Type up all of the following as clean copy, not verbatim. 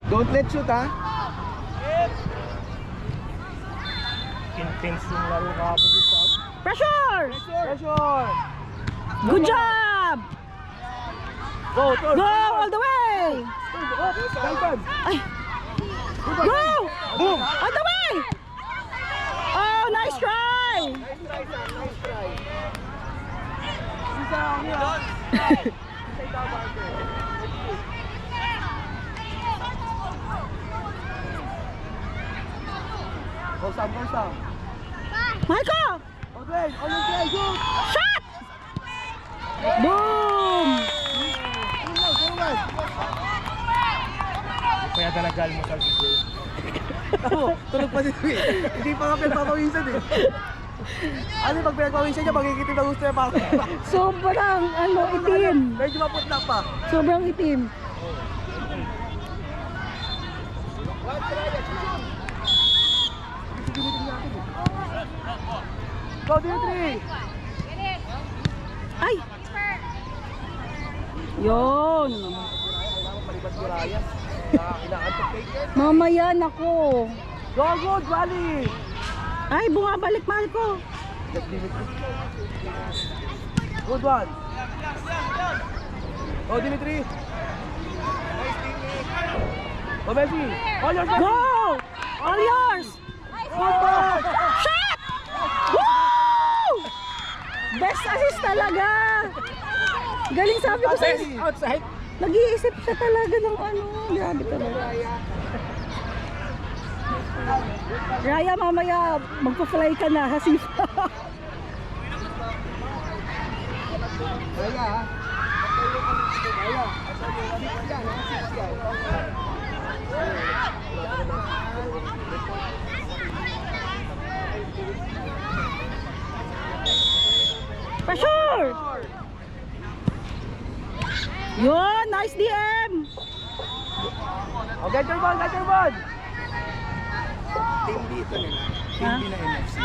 Don't let shoot, ha? Intense yung laro kahapon dito. Pressure! Pressure! Good job! Go, turn! Go all the way! Dalton! Ay! Go! Boom! All the way! Oh, nice try! Nice try. Isa ang yan. Go, Sam, go, Sam. Michael! Okay, on the play, shoot! Shot! Boom! Kaya talaga almusal si Jay. Ako, tulog pa dito eh. Hindi pa nga pinagpapawisan eh. Ano pag pinagpawisan niya, magigitim na gusto niya pa. Sobrang itim. Medyo maputla pa. Sobrang itim. Go, Dimitri! Ay! Yun! Palibas ni Raya. Inaantok taker. Mamaya nako. Go, good, Wally! Ay, bumabalik Marco. Get Dimitri. Good one. Go, Dimitri. Go, Messi. All yours, Messi. Go! All yours! Good pass. Shot! Woo! Best assist talaga! Galing sabi ko sa Outside. nag-iisip siya talaga ng grabe talaga. Raya, mamaya magpa-fly ka na, hasipa. Raya, ha? Raya. Pressure! Yun, nice DM! Oh, get your ball, get your ball! Team dito nila. Ha? Team B na NFC.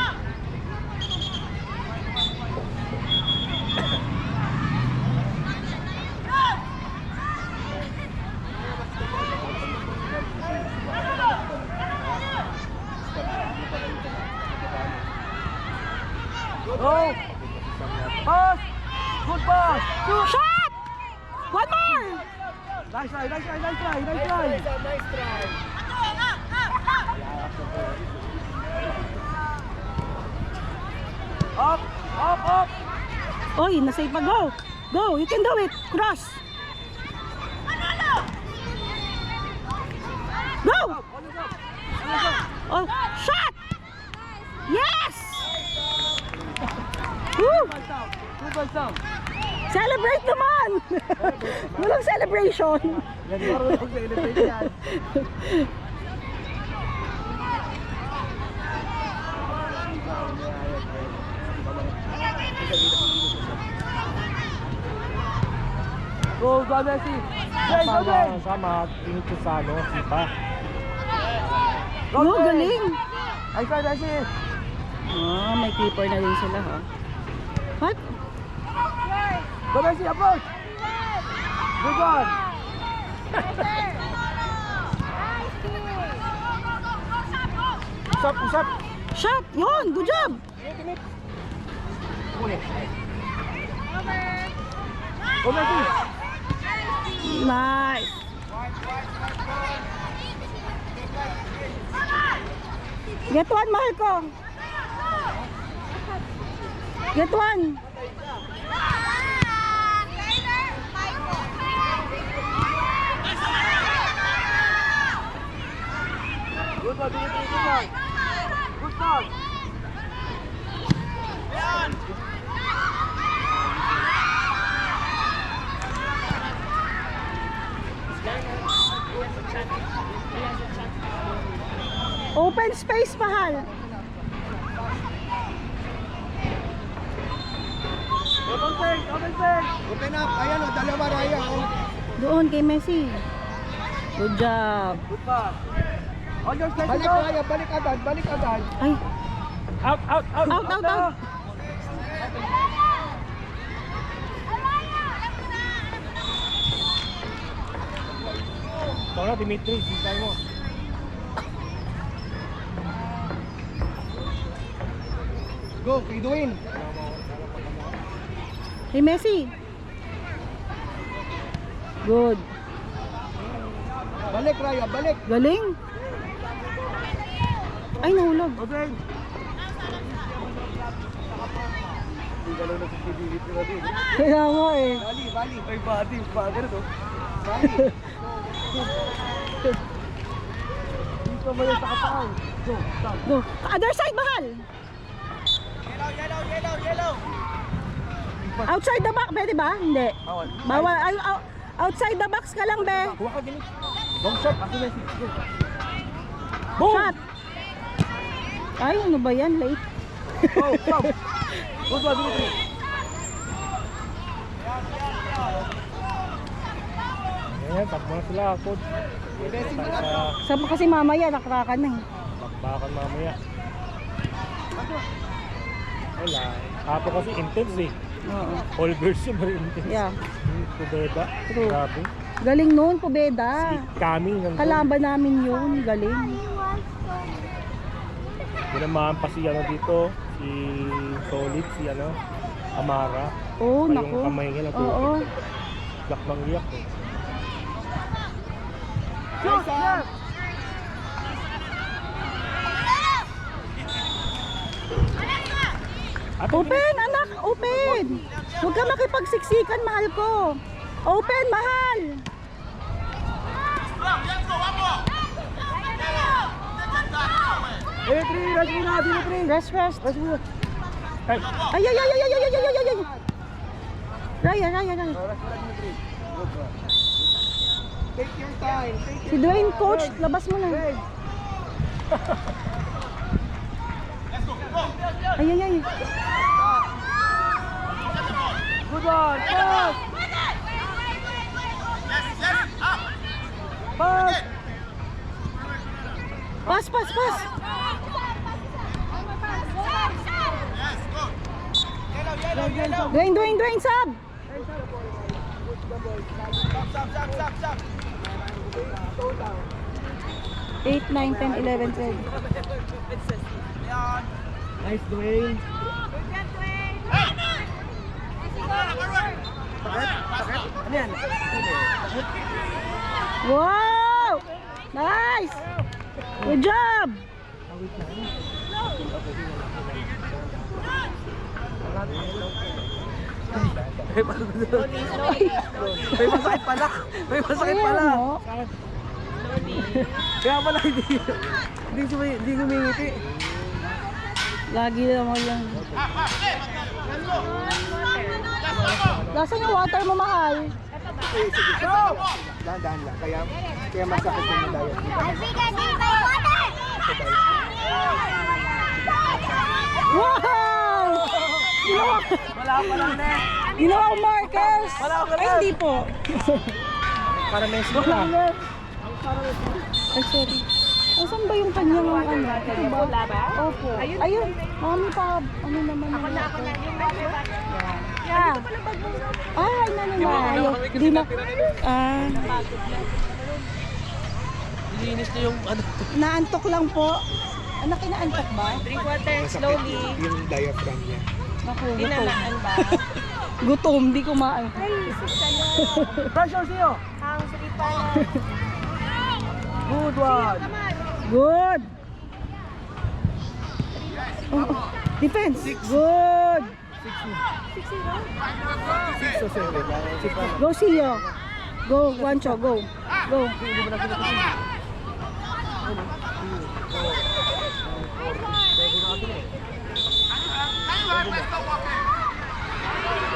Go! Pass! Good pass! Shoot! Shot! One more! Nice try, nice try, nice try, nice try! Nice try. Up! Up! Up! Oy, nasay pa, go! Go, you can do it! Cross! Go! Oh, shot! Yes! Woo! Good ball, Sam. Celebrate naman! Walang celebration! Yan, marunong mag-celebrate yan. Go, go, Messi! Jay, go, Jay! Sama, init ko sa sipa. Go, Oh, Jay! galing! Nice try, Messi! Ah, may keeper na din sila, ha? What? Go, Messi, approach! Good one! Usap, usap. Shot! Yun! Good job! Go, Messi! Nice! Get one, Marco! Get one! Good one, Dimitri, good one! Good pass! Open space, Mahal! Open thing, open thing! Open up. Ayan o, dalawa Raya. Doon kay Messi. Good job. Good pass! On your side, Balik go! Raya, balik agad, balik agad. Ay, Out, out, out. out, out, out. Ito na, Dimitri, sintay mo. Go, kay Dwayne. Hey, Messi. Good. Balik, Raya, balik. Galing. Ay, nahulog. Okay. Hindi ka lang nagsisilip nila din. Kaya nga eh. Bali, bali. Ay, body. Bagay to. Dito ba yung sa kapaan? Go, stop. Go. Other side, mahal. Yellow. Outside the box, pwede ba? Hindi. Bawal. Bawal. Ay, outside the box ka lang, be. Kuha ka, Dimitri. Long shot. Ako na si. Shot. Ay, ano ba yan? Late. Go, stop. Good one, Dimitri. Ayan, takbo na sila, coach. Sabi kasi mamaya, nakrakan na eh. Bakbakan mamaya. Wala. Apo kasi intense eh. Oo. All version very intense. Yeah. Kubeda. True. Grabe. Galing noon, Pobeda. Kami ng Kalaban namin yun. Galing. Tinamaan pa si ano dito, si Solid, si ano, Amara. Oo, Yung naku. kamay niya na Oo. Iyak ng iyak eh. Shoot, shoot. Open, anak! Open! Huwag ka makipagsiksikan, mahal ko. Open, mahal! Dimitri, rush muna, Dimitri. Rest, rest. Rush muna. Ay! Ay, ay, ay, ay, ay, ay, ay, ay, ay, ay. Raya, Raya, Raya. Rush muna, Dimitri. Good, good. Take your time. Si Dwayne, coach, labas mo na. Ay, ay, ay. Good one. Pass. Pass. Pass, pass, pass. Dwayne, Dwayne, Dwayne, sub. 8, 9, 10, 11, 12. Nice, Dwayne. Sakit? Ano yan? Wow! Nice! Good job! May masakit pala. May masakit pala. Ayan, no? Kaya pala hindi humingiti. Lagi naman yan. Nasaan yung water mo, mahal? Dahan-dahan lang. Kaya masakit yung diet. Wow! Wala pa lang na. Ginawang markers! Wala ka Ay, na. hindi po. Para Messi Wala na. na. Ay, sorry. Asan ba yung kanyang ano? Ito ba? Opo. Ayun. Mami pa. Ano naman? Ako na. Yeah. Ay, ayaw. Hindi na. Ah. Ilinis niyo yung ano. Naantok lang po. Anak, inaantok ba? Drink water slowly. Yung diaphragm niya. Naku, gutom. Tinamaan ba? Gutom, di kumain. Ay, sus kayo. Pressure siyo. Ang salipa na. Good one. Good. Oh, defense. Good. 6 o 7. Go, Sio. Go, Juancho, go. Go.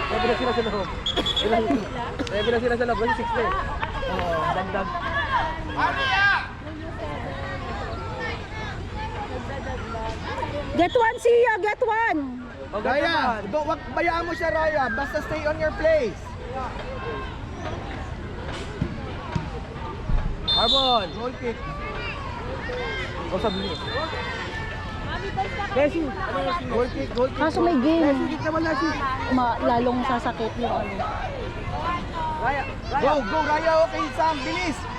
Sabi na sila sa loob. Sabi na sila sa loob. Kasi 6 na eh. Oo, dagdag. Get one, Sio. Get one. O, Raya! Wag bayaan mo siya, Raya. Basta stay on your place. Harbon. Goal kick. O, sabi niyo. Messi. Goal kick, goal kick. Kaso may game. Messi, kick naman na si. Lalong sasakit yung ano. Raya, Go, Raya. go, Raya. Okay, Sam. Bilis.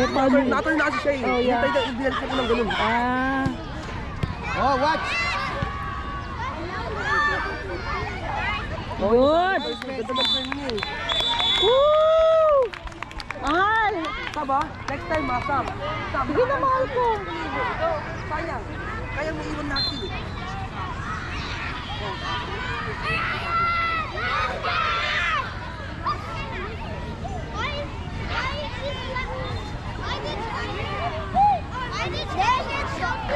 Eh, paano? Naturn na kasi siya eh. Oh, yeah. Hintay na, ibinalik ko ng ganun. Ah. Oh, watch! Good. Ganda ng turn niya eh. Woo! Mahal. Tama? Next time, Sam. Sige na, mahal ko. Sayang. Kaya mo iwan natin eh.